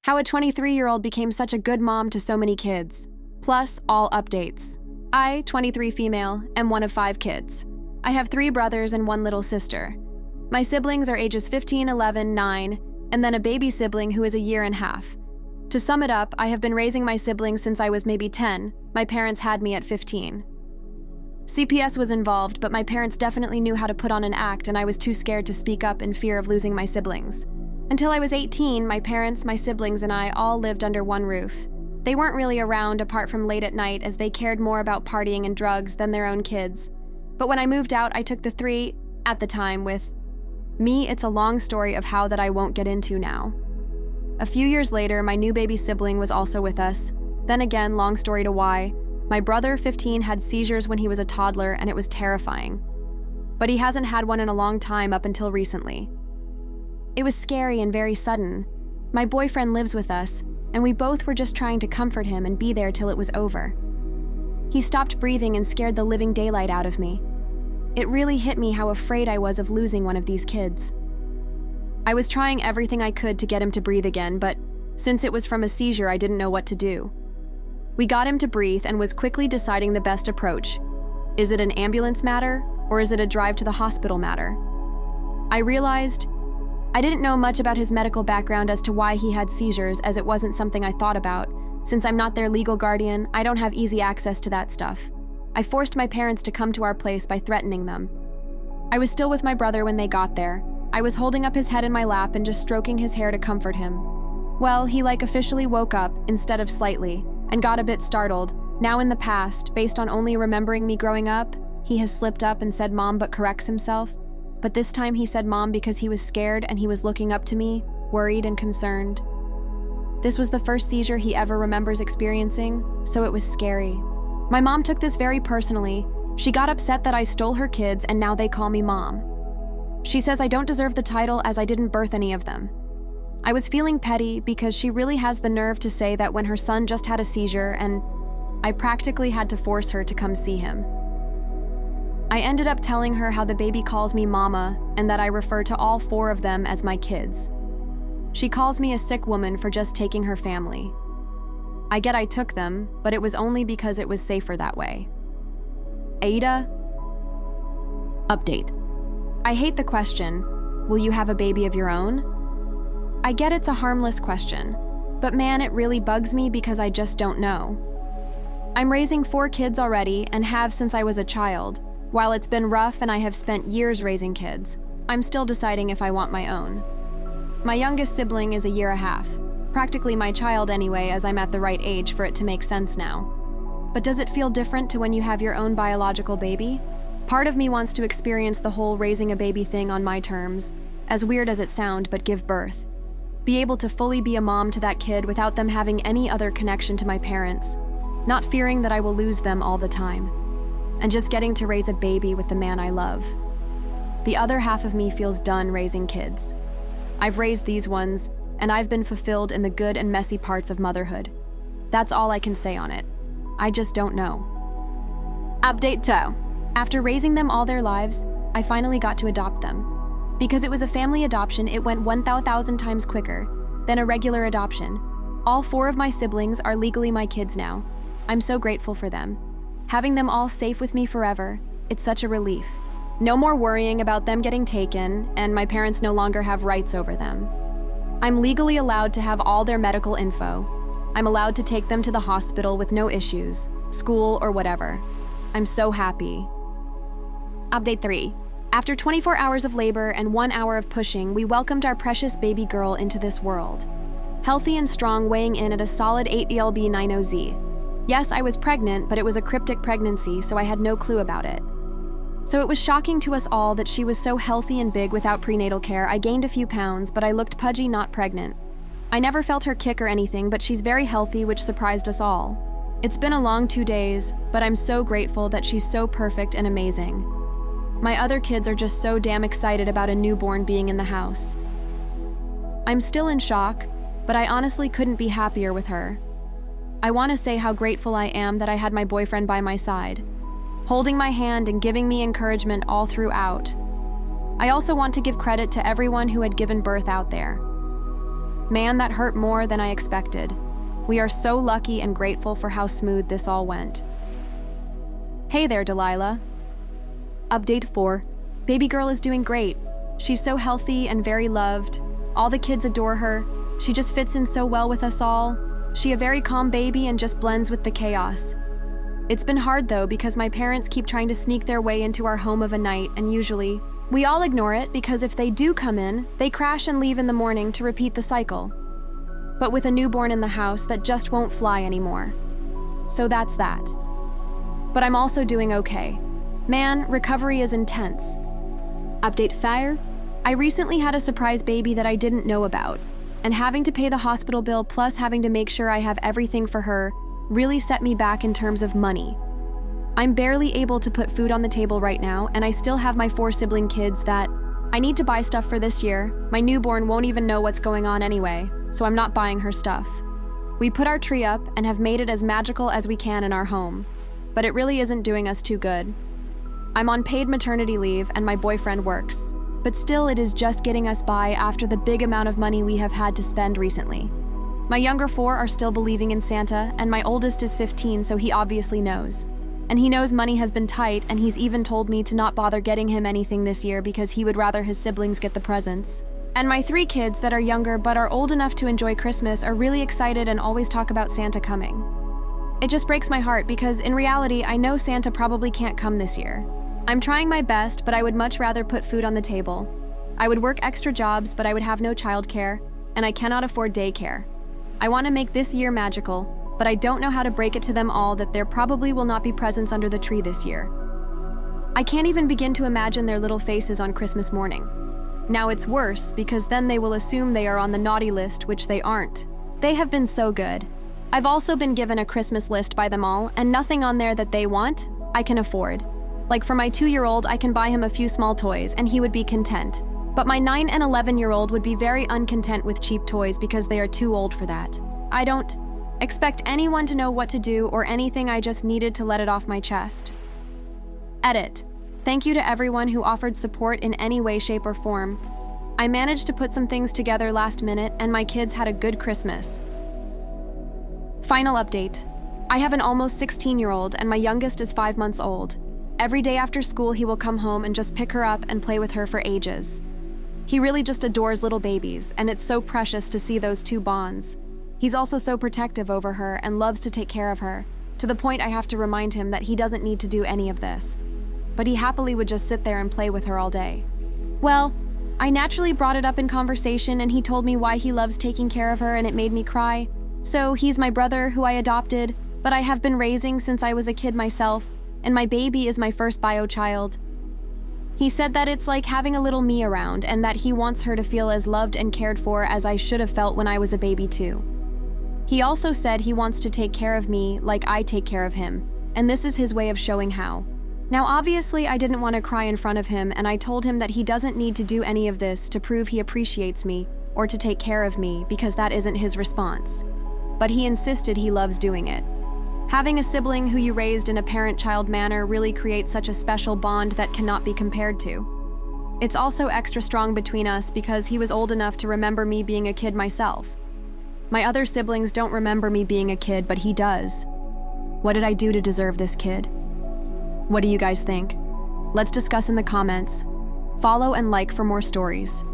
How a 23-year-old became such a good mom to so many kids. Plus, all updates. I, 23 female, am one of 5 kids. I have 3 brothers and 1 little sister. My siblings are ages 15, 11, 9, and then a baby sibling who is a year and a half. To sum it up, I have been raising my siblings since I was maybe 10. My parents had me at 15. CPS was involved, but my parents definitely knew how to put on an act, and I was too scared to speak up in fear of losing my siblings. Until I was 18, my parents, my siblings, and I all lived under one roof. They weren't really around apart from late at night, as they cared more about partying and drugs than their own kids. But when I moved out, I took the 3, at the time, with me. It's a long story of how that I won't get into now. A few years later, my new baby sibling was also with us. Then again, long story to why. My brother, 15, had seizures when he was a toddler, and it was terrifying. But he hasn't had one in a long time up until recently. It was scary and very sudden. My boyfriend lives with us, and we both were just trying to comfort him and be there till it was over. He stopped breathing and scared the living daylight out of me. It really hit me how afraid I was of losing one of these kids. I was trying everything I could to get him to breathe again, but since it was from a seizure, I didn't know what to do. We got him to breathe and was quickly deciding the best approach. Is it an ambulance matter, or is it a drive to the hospital matter? I realized I didn't know much about his medical background as to why he had seizures, as it wasn't something I thought about. Since I'm not their legal guardian, I don't have easy access to that stuff. I forced my parents to come to our place by threatening them. I was still with my brother when they got there. I was holding up his head in my lap and just stroking his hair to comfort him. Well, he officially woke up, instead of slightly, and got a bit startled. Now in the past, based on only remembering me growing up, he has slipped up and said mom but corrects himself. But this time he said mom because he was scared and he was looking up to me, worried and concerned. This was the first seizure he ever remembers experiencing, so it was scary. My mom took this very personally. She got upset that I stole her kids and now they call me mom. She says I don't deserve the title as I didn't birth any of them. I was feeling petty because she really has the nerve to say that when her son just had a seizure, and I practically had to force her to come see him. I ended up telling her how the baby calls me mama and that I refer to all 4 of them as my kids. She calls me a sick woman for just taking her family. I get I took them, but it was only because it was safer that way. Ada? Update. I hate the question, will you have a baby of your own? I get it's a harmless question, but man, it really bugs me because I just don't know. I'm raising 4 kids already and have since I was a child. While it's been rough and I have spent years raising kids, I'm still deciding if I want my own. My youngest sibling is a year and a half, practically my child anyway, as I'm at the right age for it to make sense now. But does it feel different to when you have your own biological baby? Part of me wants to experience the whole raising a baby thing on my terms, as weird as it sounds, but give birth. Be able to fully be a mom to that kid without them having any other connection to my parents, not fearing that I will lose them all the time, and just getting to raise a baby with the man I love. The other half of me feels done raising kids. I've raised these ones, and I've been fulfilled in the good and messy parts of motherhood. That's all I can say on it. I just don't know. Update 2. After raising them all their lives, I finally got to adopt them. Because it was a family adoption, it went 1,000 times quicker than a regular adoption. All 4 of my siblings are legally my kids now. I'm so grateful for them. Having them all safe with me forever, it's such a relief. No more worrying about them getting taken, and my parents no longer have rights over them. I'm legally allowed to have all their medical info. I'm allowed to take them to the hospital with no issues, school or whatever. I'm so happy. Update 3. After 24 hours of labor and 1 hour of pushing, we welcomed our precious baby girl into this world. Healthy and strong, weighing in at a solid 8 ELB90Z. Yes, I was pregnant, but it was a cryptic pregnancy, so I had no clue about it. So it was shocking to us all that she was so healthy and big without prenatal care. I gained a few pounds, but I looked pudgy, not pregnant. I never felt her kick or anything, but she's very healthy, which surprised us all. It's been a long 2 days, but I'm so grateful that she's so perfect and amazing. My other kids are just so damn excited about a newborn being in the house. I'm still in shock, but I honestly couldn't be happier with her. I want to say how grateful I am that I had my boyfriend by my side, holding my hand and giving me encouragement all throughout. I also want to give credit to everyone who had given birth out there. Man, that hurt more than I expected. We are so lucky and grateful for how smooth this all went. Hey there, Delilah. Update 4. Baby girl is doing great. She's so healthy and very loved. All the kids adore her. She just fits in so well with us all. She a very calm baby and just blends with the chaos. It's been hard though because my parents keep trying to sneak their way into our home of a night, and usually we all ignore it because if they do come in, they crash and leave in the morning to repeat the cycle. But with a newborn in the house, that just won't fly anymore. So that's that. But I'm also doing okay. Man, recovery is intense. Update 5. I recently had a surprise baby that I didn't know about, and having to pay the hospital bill plus having to make sure I have everything for her really set me back in terms of money. I'm barely able to put food on the table right now, and I still have my 4 sibling kids that I need to buy stuff for this year. My newborn won't even know what's going on anyway, so I'm not buying her stuff. We put our tree up and have made it as magical as we can in our home, but it really isn't doing us too good. I'm on paid maternity leave and my boyfriend works, but still it is just getting us by after the big amount of money we have had to spend recently. My younger 4 are still believing in Santa, and my oldest is 15, so he obviously knows. And he knows money has been tight, and he's even told me to not bother getting him anything this year because he would rather his siblings get the presents. And my 3 kids that are younger but are old enough to enjoy Christmas are really excited and always talk about Santa coming. It just breaks my heart because in reality, I know Santa probably can't come this year. I'm trying my best, but I would much rather put food on the table. I would work extra jobs, but I would have no childcare, and I cannot afford daycare. I want to make this year magical, but I don't know how to break it to them all that there probably will not be presents under the tree this year. I can't even begin to imagine their little faces on Christmas morning. Now it's worse because then they will assume they are on the naughty list, which they aren't. They have been so good. I've also been given a Christmas list by them all, and nothing on there that they want, I can afford. Like for my 2-year-old, I can buy him a few small toys and he would be content. But my 9 and 11-year-old would be very uncontent with cheap toys because they are too old for that. I don't expect anyone to know what to do or anything, I just needed to let it off my chest. Edit. Thank you to everyone who offered support in any way, shape, or form. I managed to put some things together last minute and my kids had a good Christmas. Final update. I have an almost 16-year-old and my youngest is 5 months old. Every day after school, he will come home and just pick her up and play with her for ages. He really just adores little babies, and it's so precious to see those 2 bonds. He's also so protective over her and loves to take care of her, to the point I have to remind him that he doesn't need to do any of this. But he happily would just sit there and play with her all day. Well, I naturally brought it up in conversation and he told me why he loves taking care of her and it made me cry. So he's my brother who I adopted, but I have been raising since I was a kid myself, and my baby is my first bio child. He said that it's like having a little me around and that he wants her to feel as loved and cared for as I should have felt when I was a baby too. He also said he wants to take care of me like I take care of him, and this is his way of showing how. Now obviously I didn't want to cry in front of him and I told him that he doesn't need to do any of this to prove he appreciates me or to take care of me because that isn't his response. But he insisted he loves doing it. Having a sibling who you raised in a parent-child manner really creates such a special bond that cannot be compared to. It's also extra strong between us because he was old enough to remember me being a kid myself. My other siblings don't remember me being a kid, but he does. What did I do to deserve this kid? What do you guys think? Let's discuss in the comments. Follow and like for more stories.